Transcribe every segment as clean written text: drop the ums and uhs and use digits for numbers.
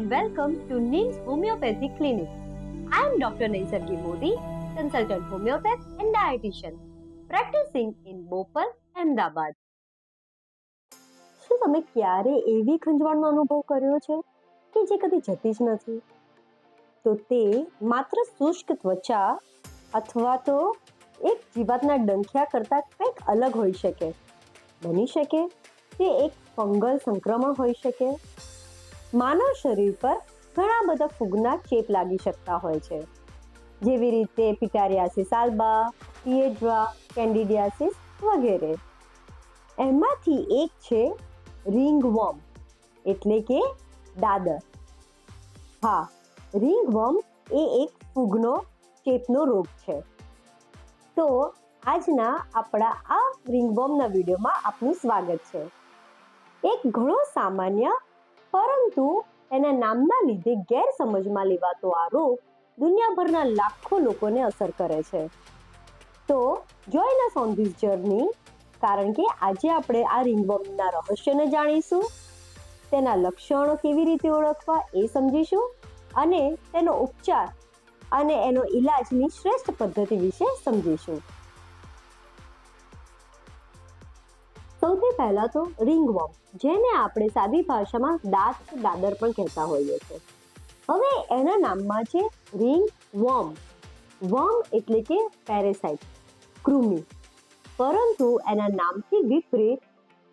and welcome to NIMS Homeopathy Clinic. I am Dr. Naisargi Modi, consultant homeopath and dietitian, practicing in Bhopal, Ahmedabad. શું તમે ક્યારે એવી ખંજવાળનો અનુભવ કર્યો છે કે જે કદી જતી જ નથી? તો તે માત્ર શુષ્ક ત્વચા અથવા તો એક જીવાતના ડંખિયા કરતાં કંઈક અલગ હોઈ શકે. બની શકે તે એક ફંગલ સંક્રમણ હોઈ શકે. માનવ શરીર પર ઘણા બધા ફૂગના ચેપ લાગી શકતા હોય છે, જેવી રીતે પિટારિયાસિસ આલ્બા, પિએડ્રા, કેન્ડિડિયાસિસ વગેરે. એમાંથી એક છે રિંગવોર્મ એટલે કે દાદર. હા, રિંગવોર્મ એ એક ફૂગનો ચેપનો રોગ છે. તો આજના આપણા આ રિંગવોર્મના વિડીયોમાં આપનું સ્વાગત છે. એક ઘણો સામાન્ય પરંતુ એના નામના લીધે ગેરસમજમાં લેવાતો આ રોગ દુનિયાભરના લાખો લોકોને અસર કરે છે. તો join us on this journey, કારણ કે આજે આપણે આ રિંગવોર્મના રહસ્યને જાણીશું, તેના લક્ષણો કેવી રીતે ઓળખવા એ સમજીશું અને તેનો ઉપચાર અને એનો ઈલાજની શ્રેષ્ઠ પદ્ધતિ વિશે સમજીશું. સૌથી પહેલા તો રિંગવોર્મ, જેને આપણે સાદી ભાષામાં દાંત કે દાદર પણ કહેતા હોઈએ છીએ. હવે એના નામમાં છે રિંગવોર્મ. વર્મ એટલે કે પેરેસાઇટ, કૃમિ. પરંતુ એના નામથી વિપરીત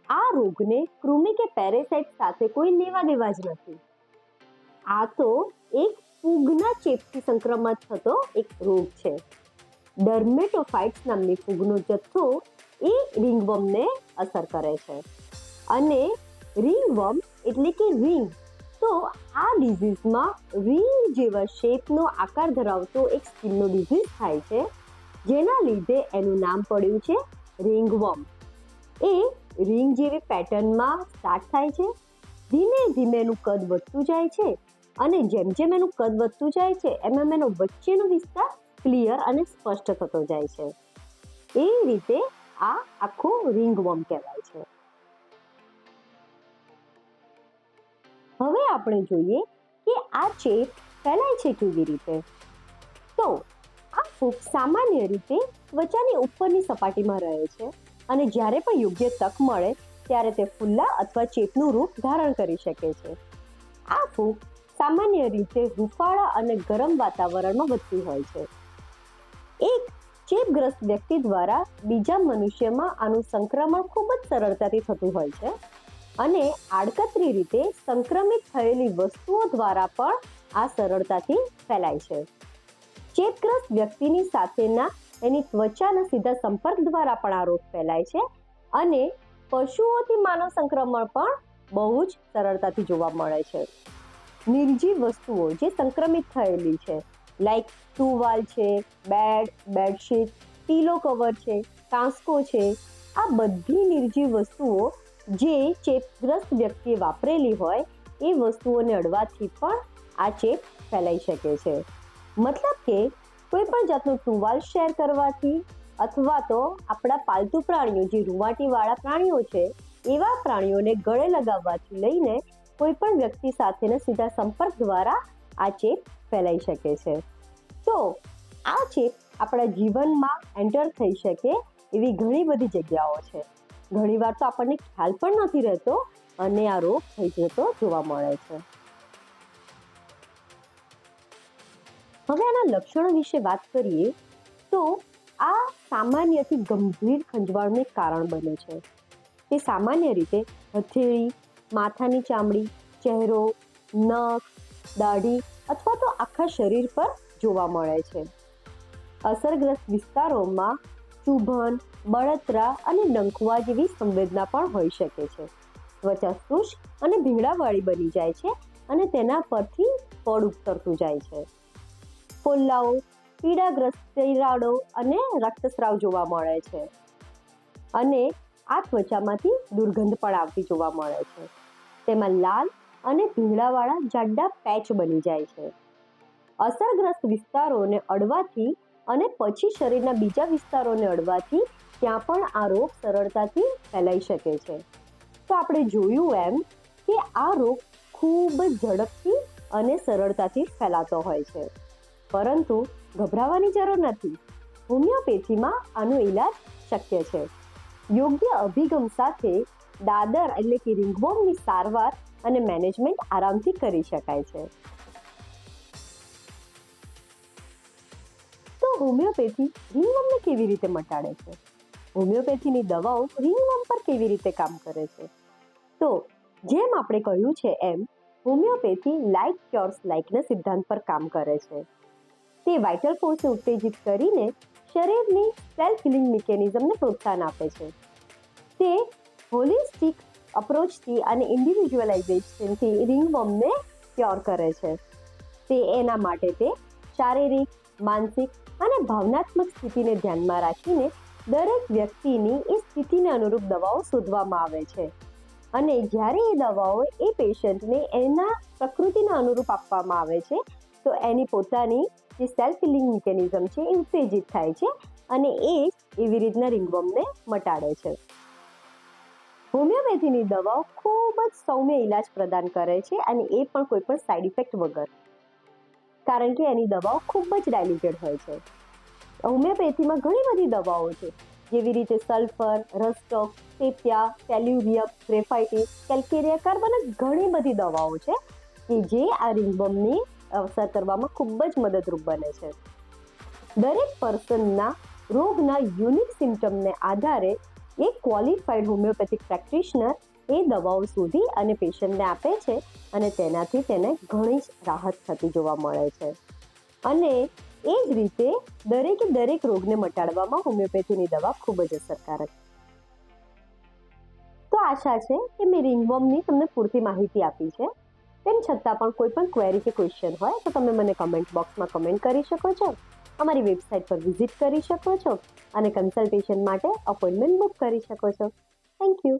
આ રોગને કૃમિ કે પેરેસાઇટ સાથે કોઈ લેવા દેવા જ નથી. આ તો એક ફૂગના ચેપથી સંક્રમિત થતો એક રોગ છે. ડર્મેટોફાઇટ્સ નામની ફૂગનો જથ્થો એ રિંગવોર્મને અસર કરે છે. અને રિંગવોર્મ એટલે કે રિંગ, તો આ ડિઝીઝમાં રિંગ જેવા શેપનો આકાર ધરાવતો એક સ્કિનનો ડિઝીઝ થાય છે, જેના લીધે એનું નામ પડ્યું છે રિંગવોર્મ. એ રિંગ જેવી પેટર્નમાં સ્ટાર્ટ થાય છે, ધીમે ધીમે એનું કદ વધતું જાય છે અને જેમ જેમ એનું કદ વધતું જાય છે એમ એનો વચ્ચેનો વિસ્તાર ક્લિયર અને સ્પષ્ટ થતો જાય છે. એ રીતે આ આખું રિંગવોર્મ કહેવાય છે. હવે આપણે જોઈએ કે આ ચેપ ફેલાય છે કેવી રીતે. તો આ ફૂગ સામાન્ય રીતે ત્વચાની ઉપરની સપાટીમાં રહે છે અને જ્યારે પણ યોગ્ય તક મળે ત્યારે તે ફુલ્લા અથવા ચેપનું રૂપ ધારણ કરી શકે છે. આ ફૂગ સામાન્ય રીતે હૂંફાળા અને ગરમ વાતાવરણમાં વધતી હોય છે. એક ચેપગ્રસ્ત વ્યક્તિ દ્વારા બીજા મનુષ્યમાં આનું સંક્રમણ ખૂબ જ સરળતાથી થતું હોય છે અને આડકતરી રીતે સંક્રમિત થયેલી વસ્તુઓ દ્વારા પણ આ સરળતાથી ફેલાય છે. ચેપગ્રસ્ત વ્યક્તિની સાથેના એની ત્વચાના સીધા સંપર્ક દ્વારા પણ આ રોગ ફેલાય છે અને પશુઓથી માનવ સંક્રમણ પણ બહુ જ સરળતાથી જોવા મળે છે. નિર્જીવ વસ્તુઓ જે સંક્રમિત થયેલી છે, લાઈક ટુવાલ છે, બેડશીટ, પીલો કવર છે, કાંસકો છે, આ બધી નિર્જીવ વસ્તુઓ જે ચેપગ્રસ્ત વ્યક્તિએ વાપરેલી હોય એ વસ્તુઓને અડવાથી પણ આ ચેપ ફેલાઈ શકે છે. મતલબ કે કોઈ પણ જાતનું ટુવાલ શેર કરવાથી અથવા તો આપણા પાલતુ પ્રાણીઓ જે રૂંવાટીવાળા પ્રાણીઓ છે એવા પ્રાણીઓને ગળે લગાવવાથી લઈને કોઈ પણ વ્યક્તિ સાથેના સીધા સંપર્ક દ્વારા આ ચેપ ફેલાઈ શકે છે. તો આ ચેપ આપણા જીવનમાં એન્ટર થઈ શકે એવી ઘણી બધી જગ્યાઓ છે. ઘણીવાર તો આપણને ખ્યાલ પણ નથી રહેતો અને આ રોગ થઈ જતો જોવા મળે છે. હવે આના લક્ષણો વિશે વાત કરીએ તો આ સામાન્યથી ગંભીર ખંજવાળનું કારણ બને છે. તે સામાન્ય રીતે હથેળી, માથાની ચામડી, ચહેરો, નખ, દાઢી અથવા તો આખા શરીર પર જોવા મળે છે. અસરગ્રસ્ત વિસ્તારોમાં ચૂભન, બળતરા અને ડંખવા જેવી સંવેદના પણ હોઈ શકે છે. ત્વચા શુષ્ક અને ભીંગડાવાળી બની જાય છે અને તેના પરથી પડ ઉતરતું જાય છે. ફોલ્લાઓ, પીડાગ્રસ્ત તિરાડો અને રક્તસ્રાવ જોવા મળે છે અને આ ત્વચામાંથી દુર્ગંધ પણ આવતી જોવા મળે છે. તેમાં લાલ અને ભીંગડાવાળા જાડા પેચ બની જાય છે. અસરગ્રસ્ત વિસ્તારોને અડવાથી અને પછી શરીરના બીજા વિસ્તારોને અડવાથી ત્યાં પણ આ રોગ સરળતાથી ફેલાઈ શકે છે. તો આપણે જોયું એમ કે આ રોગ ખૂબ જ ઝડપથી અને સરળતાથી ફેલાતો હોય છે. પરંતુ ગભરાવાની જરૂર નથી. હોમિયોપેથીમાં આનો ઈલાજ શક્ય છે. યોગ્ય અભિગમ સાથે દાદર એટલે કે રિંગવોર્મની સારવાર અને મેનેજમેન્ટ આરામથી કરી શકાય છે. તો હોમિયોપેથી રિંગવોર્મને કેવી રીતે મટાડે છે? હોમિયોપેથીની દવાઓ રિંગવોર્મ પર કેવી રીતે કામ કરે છે? તો જેમ આપણે કહ્યું છે એમ હોમિયોપેથી લાઇક ક્યોર્સ લાઇકના સિદ્ધાંત પર કામ કરે છે. તે વાઇટલ ફોર્સને ઉત્તેજિત કરીને શરીરની સેલ્ફ હિલિંગ મિકેનિઝમને પ્રોત્સાહન આપે છે. તે હોલિસ્ટિક અપ્રોચથી અને ઇન્ડિવિજ્યુઅલાઇઝેશનથી રિંગવોર્મને ક્યોર કરે છે. એના માટે તે શારીરિક, માનસિક અને ભાવનાત્મક સ્થિતિને ધ્યાનમાં રાખીને દરેક વ્યક્તિની એ સ્થિતિને અનુરૂપ દવાઓ શોધવામાં આવે છે. અને જ્યારે એ દવાઓ એ પેશન્ટને એના પ્રકૃતિના અનુરૂપ આપવામાં આવે છે તો એની પોતાની જે સેલ્ફ હિલિંગ મિકેનિઝમ છે એ ઉત્તેજિત થાય છે અને એ એવી રીતના રિંગવોર્મને મટાડે છે. હોમિયોપેથીની દવાઓ ખૂબ જ સૌમ્ય ઇલાજ પ્રદાન કરે છે અને એ પણ કોઈ પણ સાઇડ ઇફેક્ટ વગર, કારણ કે એની દવાઓ ખૂબ જ ડાયલ્યુટેડ હોય છે. હોમિયોપેથીમાં ઘણી બધી દવાઓ છે, જેવી રીતે સલ્ફર, રસ્ટોક, સેપિયા, ટેલ્યુરિયમ, ગ્રેફાઇટિસ, કેલ્કેરિયા કાર્બન, ઘણી બધી દવાઓ છે કે જે આ રિંગવોર્મની અસર કરવામાં ખૂબ જ મદદરૂપ બને છે. દરેક પર્સનના રોગના યુનિક સિમ્ટમને આધારે એક ક્વોલિફાઈડ હોમિયોપેથિક પ્રેક્ટિશનર એ દવાઓ શોધી અને પેશન્ટને આપે છે અને તેનાથી તેને ઘણી જ રાહત થતી જોવા મળે છે. અને એ જ રીતે દરેક રોગને મટાડવામાં હોમિયોપેથીની દવા ખૂબ જ અસરકારક. તો આશા છે કે મેં રિંગવોર્મની તમને પૂરતી માહિતી આપી છે. તેમ છતાં પણ કોઈ પણ ક્વેરી કે ક્વેશ્ચન હોય તો તમે મને કમેન્ટ બોક્સમાં કમેન્ટ કરી શકો છો, અમારી વેબસાઇટ પર વિઝિટ કરી શકો છો અને કન્સલ્ટેશન માટે અપોઇન્ટમેન્ટ બુક કરી શકો છો. Thank you.